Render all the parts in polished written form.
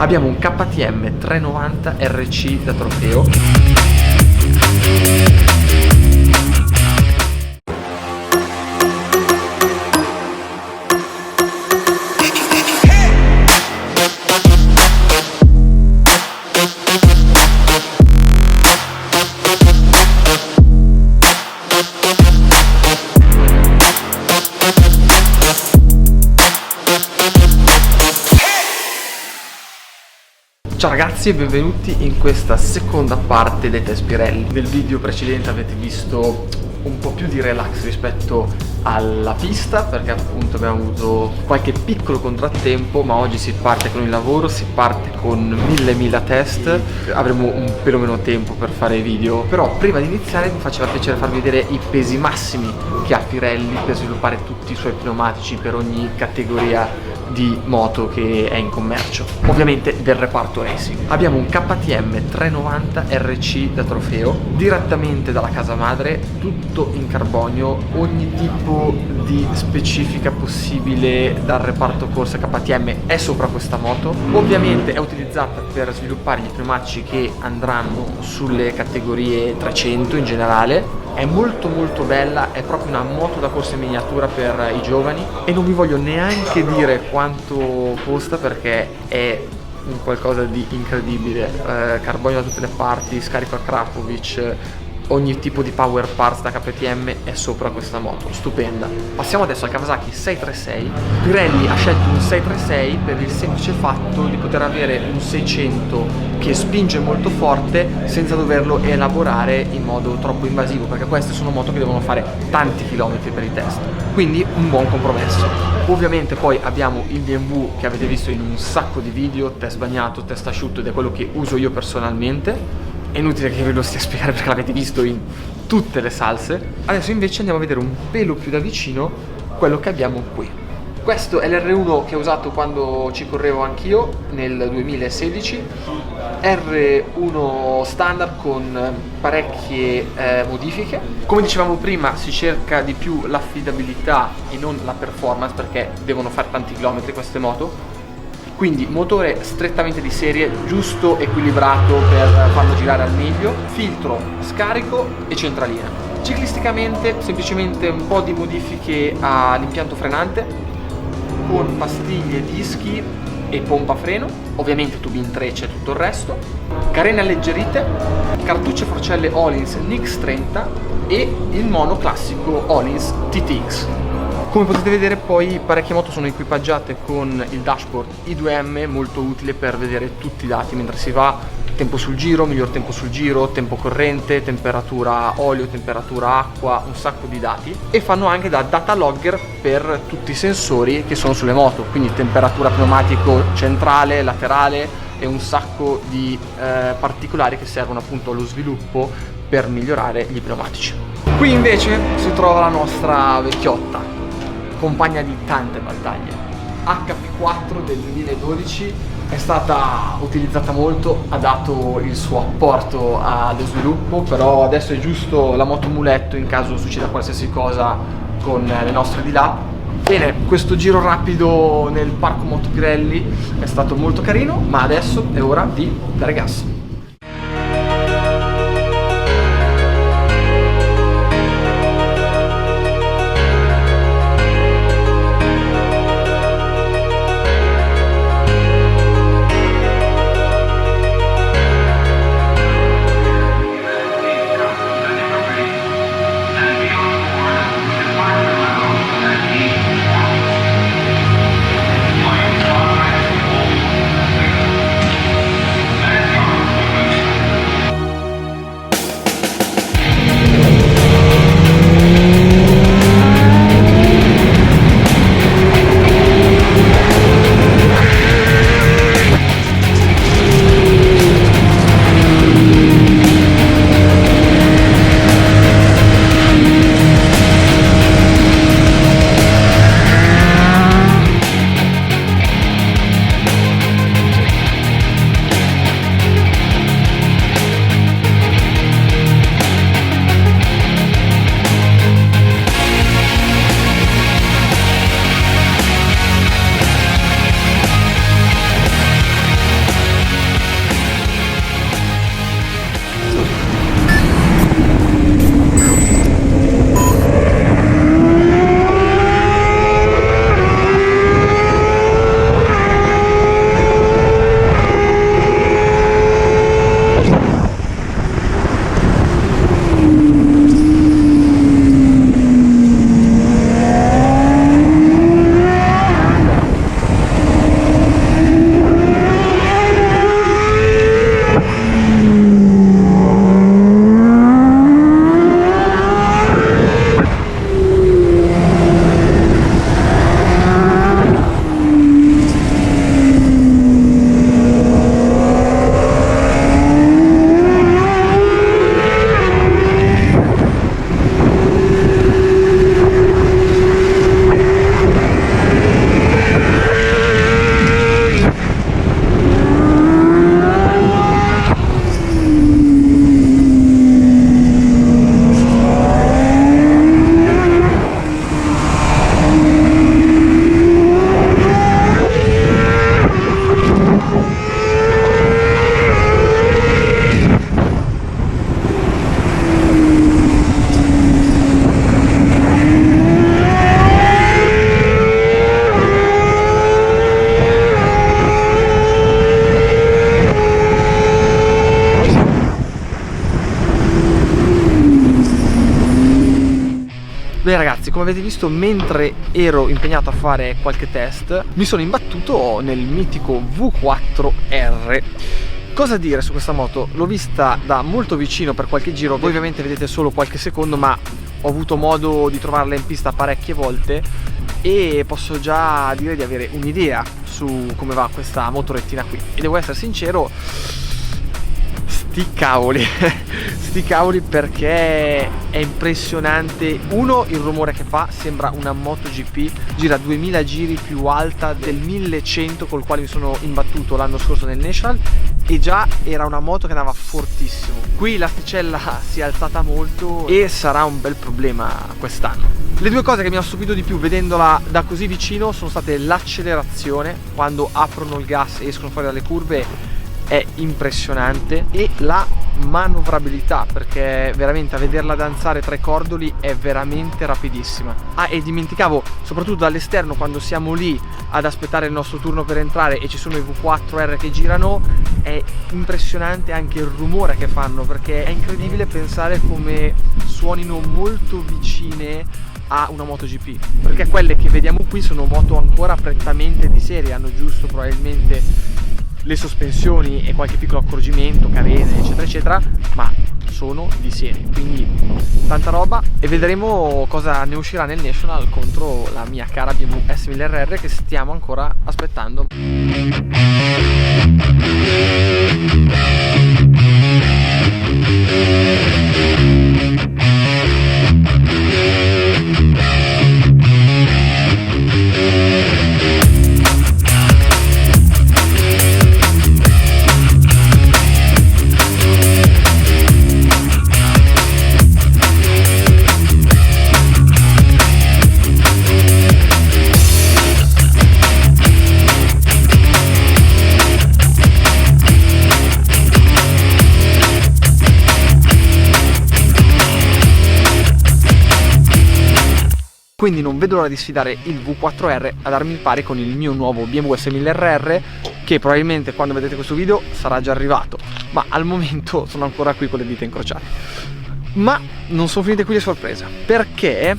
Abbiamo un KTM 390 RC da trofeo. Ciao ragazzi e benvenuti in questa seconda parte dei test Pirelli. Nel video precedente avete visto un po' più di relax rispetto alla pista, perché appunto abbiamo avuto qualche piccolo contrattempo, ma oggi si parte con il lavoro, si parte con mille test. Avremo un pelo meno tempo per fare i video, però prima di iniziare mi faceva piacere farvi vedere i pesi massimi che ha Pirelli per sviluppare tutti i suoi pneumatici per ogni categoria di moto che è in commercio, ovviamente del reparto racing. Abbiamo un KTM 390 RC da trofeo direttamente dalla casa madre, tutto in carbonio, ogni tipo di specifica possibile dal reparto corsa KTM è sopra questa moto. Ovviamente è utilizzata per sviluppare gli pneumatici che andranno sulle categorie 300 in generale. È molto bella, è proprio una moto da corsa in miniatura per i giovani e non vi voglio neanche dire quanto costa perché è un qualcosa di incredibile. Carbonio da tutte le parti, scarico a Krapovic, ogni tipo di power parts da KTM è sopra questa moto, stupenda. Passiamo adesso al Kawasaki 636. Pirelli ha scelto un 636 per il semplice fatto di poter avere un 600 che spinge molto forte senza doverlo elaborare in modo troppo invasivo, perché queste sono moto che devono fare tanti chilometri per i test, quindi un buon compromesso. Ovviamente poi abbiamo il BMW che avete visto in un sacco di video, test bagnato, test asciutto, ed è quello che uso io personalmente. È inutile che ve lo stia a spiegare perché l'avete visto in tutte le salse. Adesso invece andiamo a vedere un pelo più da vicino quello che abbiamo qui. Questo è l'R1 che ho usato quando ci correvo anch'io nel 2016. R1 standard con parecchie modifiche. Come dicevamo prima, si cerca di più l'affidabilità e non la performance, perché devono fare tanti chilometri queste moto. Quindi motore strettamente di serie, giusto equilibrato per farlo girare al meglio, filtro, scarico e centralina. Ciclisticamente semplicemente un po' di modifiche all'impianto frenante con pastiglie, dischi e pompa freno, ovviamente tubi in treccia e tutto il resto, carene alleggerite, cartucce forcelle Öhlins Nix 30 e il mono classico Öhlins TTX. Come potete vedere poi parecchie moto sono equipaggiate con il dashboard I2M, molto utile per vedere tutti i dati mentre si va: tempo sul giro, miglior tempo sul giro, tempo corrente, temperatura olio, temperatura acqua, un sacco di dati. E fanno anche da data logger per tutti i sensori che sono sulle moto, quindi temperatura pneumatico centrale, laterale e un sacco di particolari che servono appunto allo sviluppo per migliorare gli pneumatici. Qui invece si trova la nostra vecchiotta, compagna di tante battaglie. HP4 del 2012, è stata utilizzata molto, ha dato il suo apporto allo sviluppo, però adesso è giusto la moto muletto in caso succeda qualsiasi cosa con le nostre di là. Bene, questo giro rapido nel parco Moto Pirelli è stato molto carino, ma adesso è ora di dare gas. Bene ragazzi, come avete visto, mentre ero impegnato a fare qualche test, mi sono imbattuto nel mitico V4R. Cosa dire su questa moto? L'ho vista da molto vicino per qualche giro, voi ovviamente vedete solo qualche secondo, ma ho avuto modo di trovarla in pista parecchie volte e posso già dire di avere un'idea su come va questa motorettina qui. E devo essere sincero, sti cavoli, perché è impressionante. Uno, il rumore che fa, sembra una MotoGP, gira 2000 giri più alta del 1100 col quale mi sono imbattuto l'anno scorso nel National, e già era una moto che andava fortissimo. Qui l'asticella si è alzata molto e sarà un bel problema quest'anno. Le due cose che mi hanno stupito di più vedendola da così vicino sono state l'accelerazione, quando aprono il gas e escono fuori dalle curve è impressionante, e la manovrabilità, perché veramente a vederla danzare tra i cordoli è veramente rapidissima. Ah, e dimenticavo, soprattutto dall'esterno, quando siamo lì ad aspettare il nostro turno per entrare e ci sono i V4R che girano, è impressionante anche il rumore che fanno, perché è incredibile pensare come suonino molto vicine a una MotoGP, perché quelle che vediamo qui sono moto ancora prettamente di serie, hanno giusto probabilmente le sospensioni e qualche piccolo accorgimento, carene eccetera eccetera, ma sono di serie, quindi tanta roba. E vedremo cosa ne uscirà nel National contro la mia cara BMW S1000RR che stiamo ancora aspettando. Quindi non vedo l'ora di sfidare il V4R a darmi il pari con il mio nuovo BMW S1000RR, che probabilmente quando vedete questo video sarà già arrivato, ma al momento sono ancora qui con le dita incrociate. Ma non sono finite qui le sorprese, perché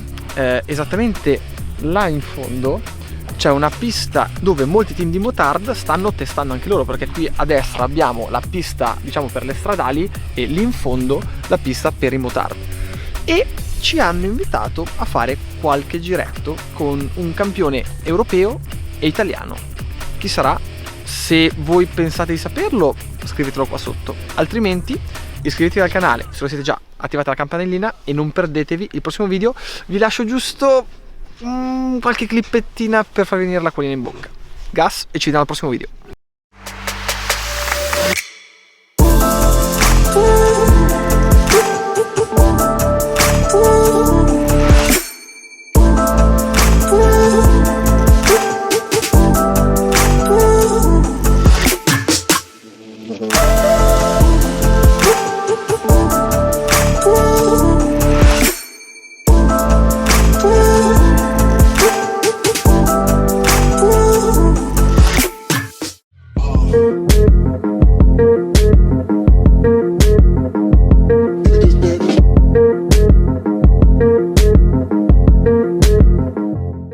esattamente là in fondo c'è una pista dove molti team di motard stanno testando anche loro, perché qui a destra abbiamo la pista diciamo per le stradali e lì in fondo la pista per i motard, e ci hanno invitato a fare qualche giretto con un campione europeo e italiano. Chi sarà? Se voi pensate di saperlo, scrivetelo qua sotto, altrimenti iscrivetevi al canale se lo siete già, attivate la campanellina e non perdetevi il prossimo video. Vi lascio giusto qualche clippettina per far venire l'acquolina in bocca. Gas, e ci vediamo al prossimo video.